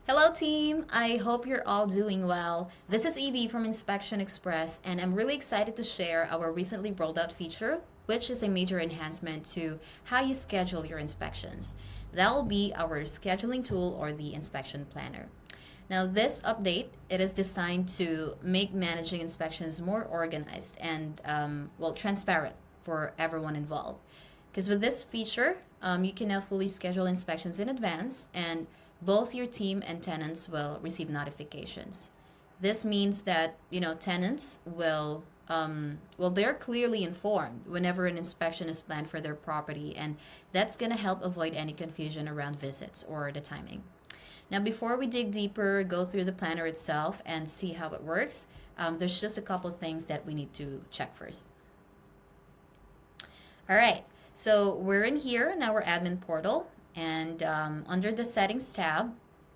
Hello, team! I hope you're all doing well. This is Evie from Inspection Express, and I'm really excited to share our recently rolled out feature, which is a major enhancement to how you schedule your inspections. That will be our scheduling tool or the inspection planner. Now, this update it is designed to make managing inspections more organized and transparent for everyone involved. Because with this feature, you can now fully schedule inspections in advance, and both your team and tenants will receive notifications. This means that tenants they're clearly informed whenever an inspection is planned for their property, and that's going to help avoid any confusion around visits or the timing. Now, before we dig deeper, go through the planner itself and see how it works, there's just a couple things that we need to check first. All right, so we're in here in our admin portal, and under the settings tab,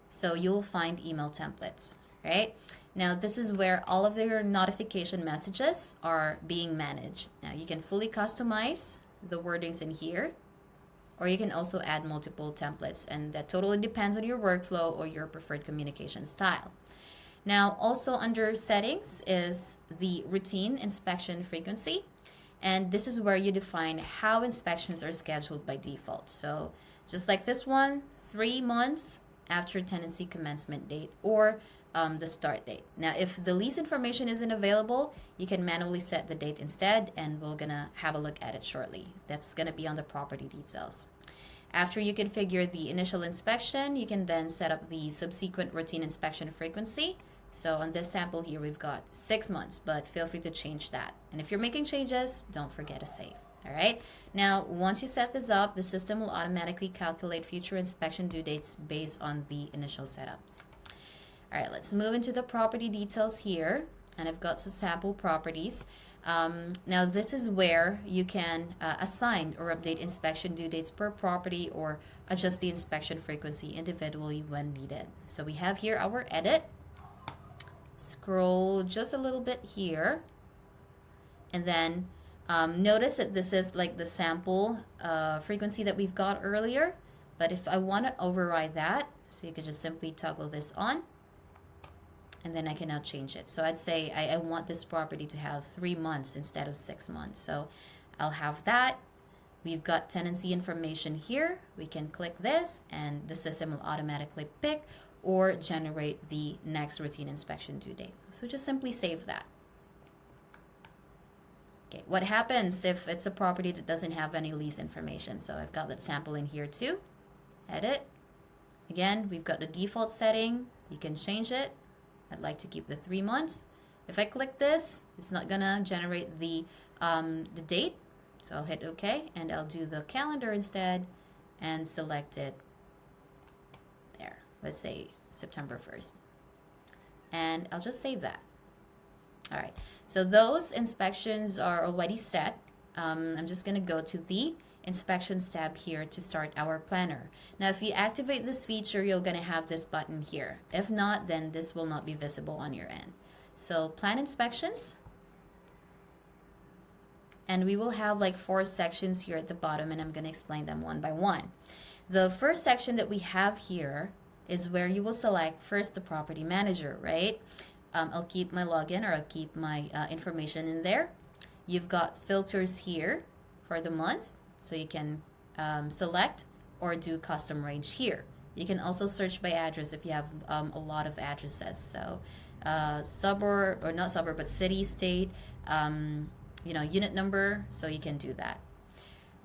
so you'll find email templates, right? Now, this is where all of your notification messages are being managed. Now, you can fully customize the wordings in here, or you can also add multiple templates, and that totally depends on your workflow or your preferred communication style. Now, also under settings is the routine inspection frequency, and this is where you define how inspections are scheduled by default. So just like this one, 3 months after tenancy commencement date or the start date. Now, if the lease information isn't available, you can manually set the date instead, and we're gonna have a look at it shortly. That's gonna be on the property details. After you configure the initial inspection, you can then set up the subsequent routine inspection frequency. So on this sample here, we've got 6 months, but feel free to change that. And if you're making changes, don't forget to save. All right. Now, once you set this up, the system will automatically calculate future inspection due dates based on the initial setups. All right, let's move into the property details here. And I've got some sample properties. Now, this is where you can assign or update inspection due dates per property or adjust the inspection frequency individually when needed. So we have here our edit. Scroll just a little bit here. And then notice that this is like the sample frequency that we've got earlier, but if I want to override that, so you can just simply toggle this on, and then I can now change it. So I'd say I want this property to have 3 months instead of 6 months. So I'll have that. We've got tenancy information here. We can click this, and the system will automatically pick or generate the next routine inspection due date. So just simply save that. Okay, what happens if it's a property that doesn't have any lease information? So I've got that sample in here too. Edit. Again, we've got the default setting. You can change it. I'd like to keep the 3 months. If I click this, it's not gonna generate the date. So I'll hit OK, and I'll do the calendar instead and select it there. Let's say September 1st. And I'll just save that. All right, so those inspections are already set. I'm just going to go to the Inspections tab here to start our planner. Now, if you activate this feature, you're going to have this button here. If not, then this will not be visible on your end. So Plan Inspections. And we will have like 4 sections here at the bottom, and I'm going to explain them one by one. The first section that we have here is where you will select first the property manager, right? I'll keep my login, or I'll keep my information in there. You've got filters here for the month, so you can select or do custom range here. You can also search by address if you have a lot of addresses. So suburb, or not suburb, but city, state, unit number, so you can do that.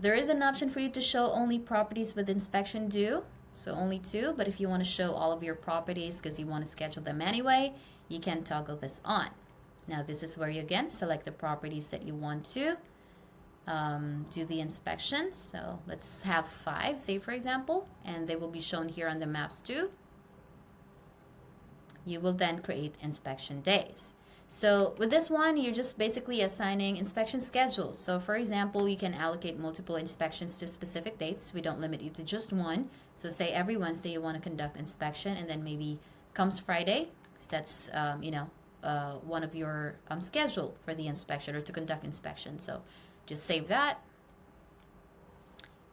There is an option for you to show only properties with inspection due, so only 2, but if you want to show all of your properties because you want to schedule them anyway, you can toggle this on. Now, this is where you again select the properties that you want to do the inspections. So let's have 5, say for example, and they will be shown here on the maps too. You will then create inspection days. So with this one, you're just basically assigning inspection schedules. So for example, you can allocate multiple inspections to specific dates. We don't limit you to just one. So say every Wednesday you want to conduct inspection, and then maybe comes Friday, so that's one of your schedule for the inspection or to conduct inspection. So just save that,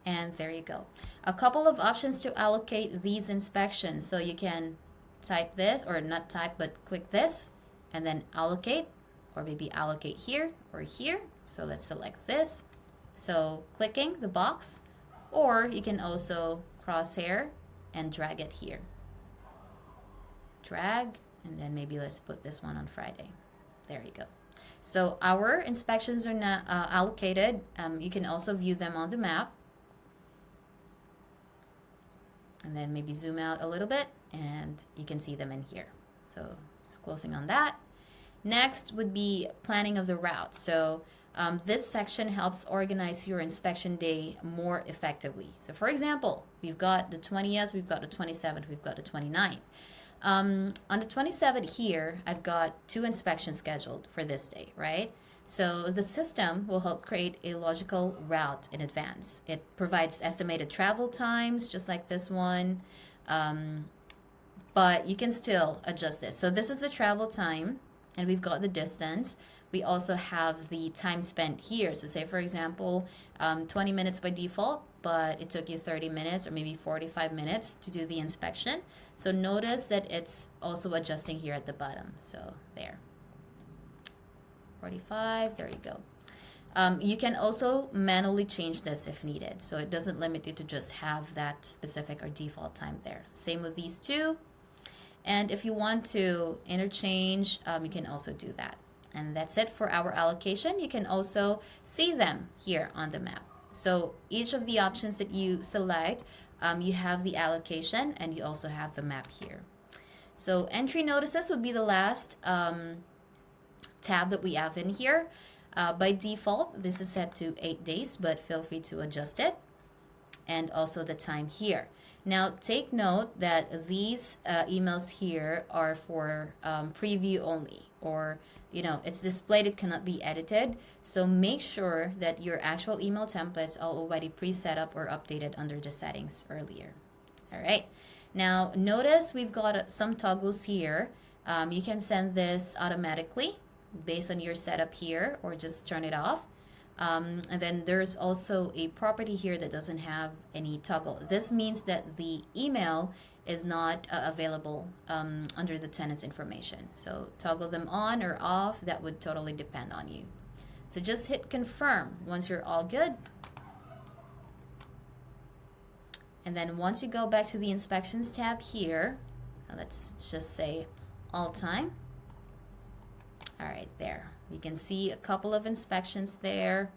and there you go. A couple of options to allocate these inspections. So you can type this, or not type, but click this, and then allocate, or maybe allocate here or here. So let's select this. So clicking the box, or you can also crosshair and drag it here. Drag, and then maybe let's put this one on Friday. There you go. So our inspections are not allocated. You can also view them on the map. And then maybe zoom out a little bit, and you can see them in here. So just closing on that. Next would be planning of the route. So this section helps organize your inspection day more effectively. So for example, we've got the 20th, we've got the 27th, we've got the 29th. On the 27th here, I've got 2 inspections scheduled for this day, right? So the system will help create a logical route in advance. It provides estimated travel times, just like this one, but you can still adjust this. So this is the travel time, and we've got the distance. We also have the time spent here. So say, for example, 20 minutes by default, but it took you 30 minutes or maybe 45 minutes to do the inspection. So notice that it's also adjusting here at the bottom. So there. 45, there you go. You can also manually change this if needed. So it doesn't limit you to just have that specific or default time there. Same with these 2. And if you want to interchange, you can also do that. And that's it for our allocation. You can also see them here on the map. So each of the options that you select, you have the allocation, and you also have the map here. So entry notices would be the last tab that we have in here. By default, this is set to 8 days, but feel free to adjust it. And also the time here. Now take note that these emails here are for preview only, or it's displayed, it cannot be edited. So make sure that your actual email templates are already pre-set up or updated under the settings earlier. All right. Now notice we've got some toggles here. You can send this automatically based on your setup here, or just turn it off. And then there's also a property here that doesn't have any toggle. This means that the email is not available under the tenant's information. So toggle them on or off, that would totally depend on you. So just hit confirm once you're all good. And then once you go back to the inspections tab here, let's just say all time. All right, there. You can see a couple of inspections there.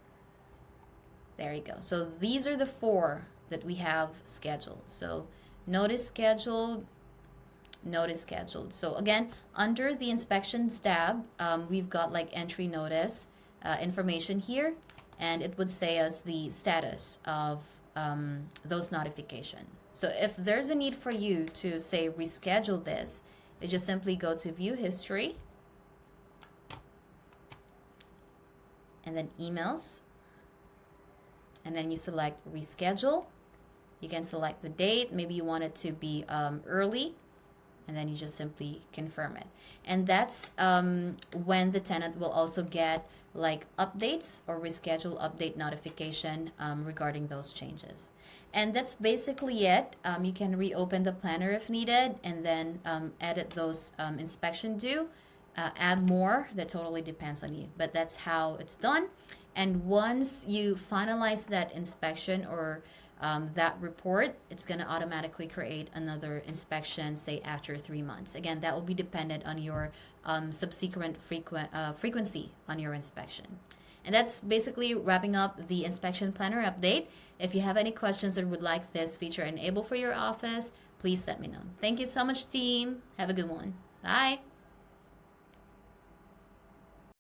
There you go. So these are the 4 that we have scheduled. So notice scheduled, notice scheduled. So again, under the inspections tab, we've got like entry notice information here, and it would say us the status of those notifications. So if there's a need for you to say reschedule this, you just simply go to view history, and then emails, and then you select reschedule. You can select the date. Maybe you want it to be early, and then you just simply confirm it. And that's when the tenant will also get like updates or reschedule update notification regarding those changes. And that's basically it. You can reopen the planner if needed, and then edit those inspection due. Add more, that totally depends on you, but that's how it's done. And once you finalize that inspection or that report, it's going to automatically create another inspection, say after 3 months. Again, that will be dependent on your subsequent frequency on your inspection. And that's basically wrapping up the inspection planner update. If you have any questions or would like this feature enabled for your office, please let me know. Thank you so much, team. Have a good one. Bye.